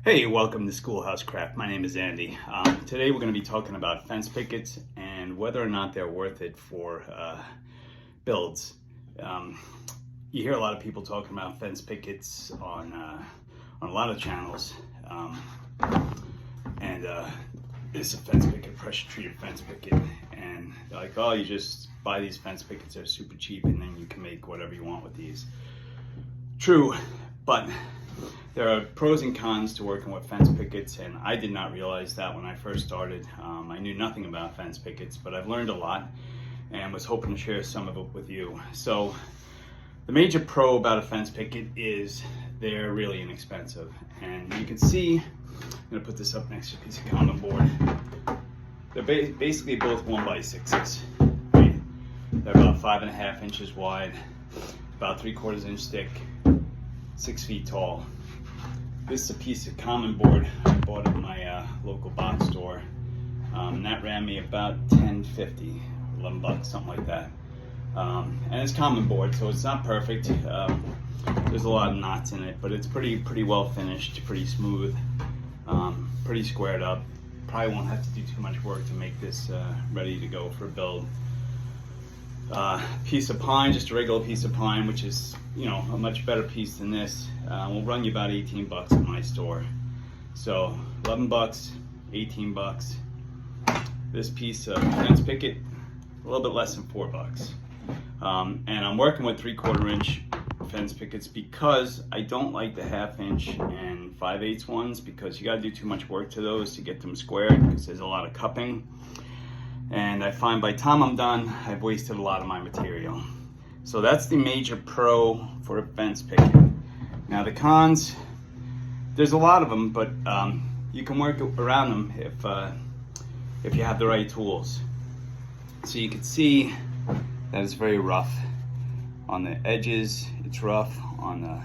Hey, welcome to Schoolhouse Craft. My name is Andy. Today we're going to be talking about fence pickets and whether or not they're worth it for builds. You hear a lot of people talking about fence pickets on a lot of channels, and it's a fence picket, pressure treated fence picket, and they're like, oh, you just buy these fence pickets, they're super cheap, and then you can make whatever you want with these. True, but there are pros and cons to working with fence pickets, and I did not realize that when I first started. I knew nothing about fence pickets, but I've learned a lot and was hoping to share some of it with you. So the major pro about a fence picket is they're really inexpensive. And you can see, I'm gonna put this up next to a piece of common board. They're basically both 1x6s, right? They're about 5.5 inches wide, about 3/4 inch thick, 6 feet tall. This is a piece of common board I bought at my local box store, and that ran me about $10.50, $11, something like that. And it's common board, so it's not perfect. There's a lot of knots in it, but it's pretty well finished, pretty smooth, pretty squared up. Probably won't have to do too much work to make this ready to go for a build. Piece of pine, just a regular piece of pine, which is, you know, a much better piece than this, will run you about $18 at my store. So $11, $18. This piece of fence picket, a little bit less than $4. And I'm working with 3/4 inch fence pickets because I don't like the 1/2 inch and 5/8 ones, because you got to do too much work to those to get them squared, because there's a lot of cupping. And I find by the time I'm done, I've wasted a lot of my material. So that's the major pro for a fence picket. Now the cons, there's a lot of them, but you can work around them if you have the right tools. So you can see that it's very rough on the edges. It's rough on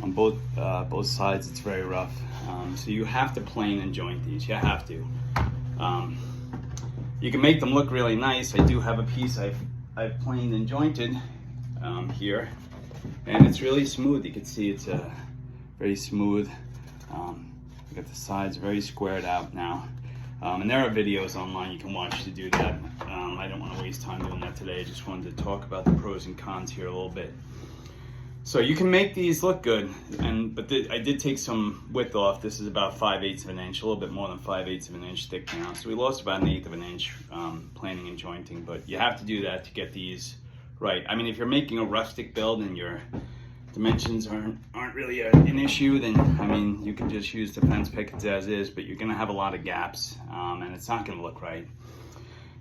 both sides. It's very rough. So you have to plane and joint these. You have to. You can make them look really nice. I do have a piece I've planed and jointed here, and it's really smooth. You can see it's very smooth. You got the sides very squared out now, and there are videos online you can watch to do that. I don't want to waste time doing that today. I just wanted to talk about the pros and cons here a little bit. So you can make these look good, but I did take some width off. This is about 5/8 of an inch, a little bit more than 5/8 of an inch thick now. So we lost about 1/8 of an inch planing and jointing, but you have to do that to get these right. I mean, if you're making a rustic build and your dimensions aren't really an issue, then I mean, you can just use the fence pickets as is, but you're gonna have a lot of gaps, and it's not gonna look right.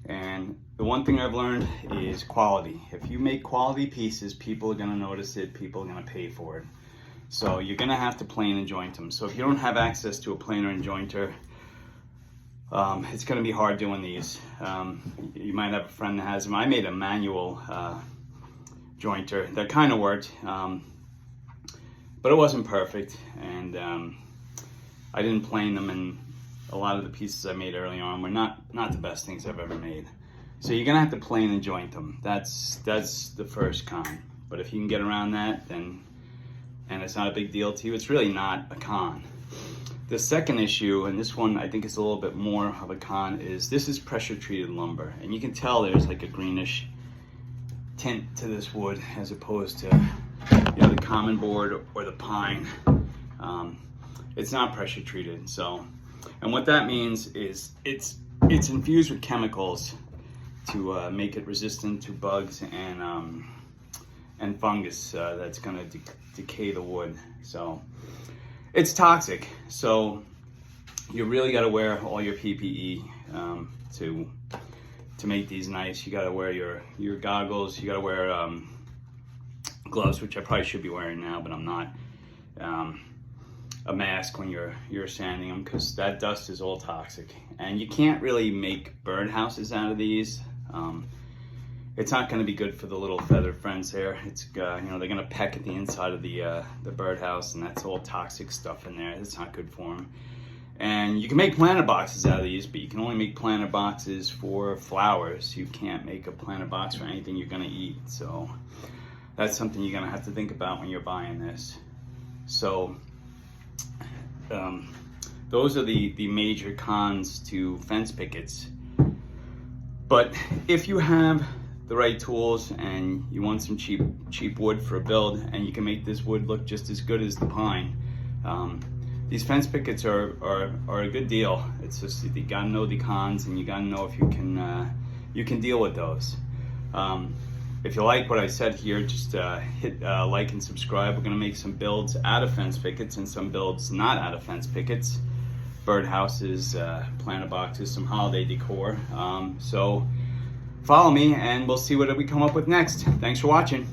And the one thing I've learned is quality. If you make quality pieces, people are going to notice it, people are going to pay for it. So you're going to have to plane and joint them. So if you don't have access to a planer and jointer, it's going to be hard doing these. You might have a friend that has them. I made a manual jointer that kind of worked, but it wasn't perfect. And I didn't plane them, and a lot of the pieces I made early on were not the best things I've ever made. So you're gonna have to plane and joint them. That's the first con. But if you can get around that, then, and it's not a big deal to you, it's really not a con. The second issue, and this one I think is a little bit more of a con, is this is pressure treated lumber. And you can tell there's like a greenish tint to this wood as opposed to, you know, the common board or the pine. It's not pressure treated, so. And what that means is it's infused with chemicals to make it resistant to bugs and fungus that's going to decay the wood. So it's toxic. So you really got to wear all your PPE to make these nice. You got to wear your goggles. You got to wear gloves, which I probably should be wearing now, but I'm not. A mask when you're sanding them, because that dust is all toxic, and you can't really make birdhouses out of these. It's not going to be good for the little feathered friends there. It's you know, they're going to peck at the inside of the birdhouse, and that's all toxic stuff in there. It's not good for them. And you can make planter boxes out of these, but you can only make planter boxes for flowers. You can't make a planter box for anything you're going to eat. So that's something you're going to have to think about when you're buying this. So those are the major cons to fence pickets. But if you have the right tools and you want some cheap wood for a build, and you can make this wood look just as good as the pine, these fence pickets are a good deal. It's just you gotta know the cons, and you gotta know if you can deal with those. If you like what I said here, just hit like and subscribe. We're gonna make some builds out of fence pickets and some builds not out of fence pickets. Birdhouses, planter boxes, some holiday decor. So follow me and we'll see what we come up with next. Thanks for watching.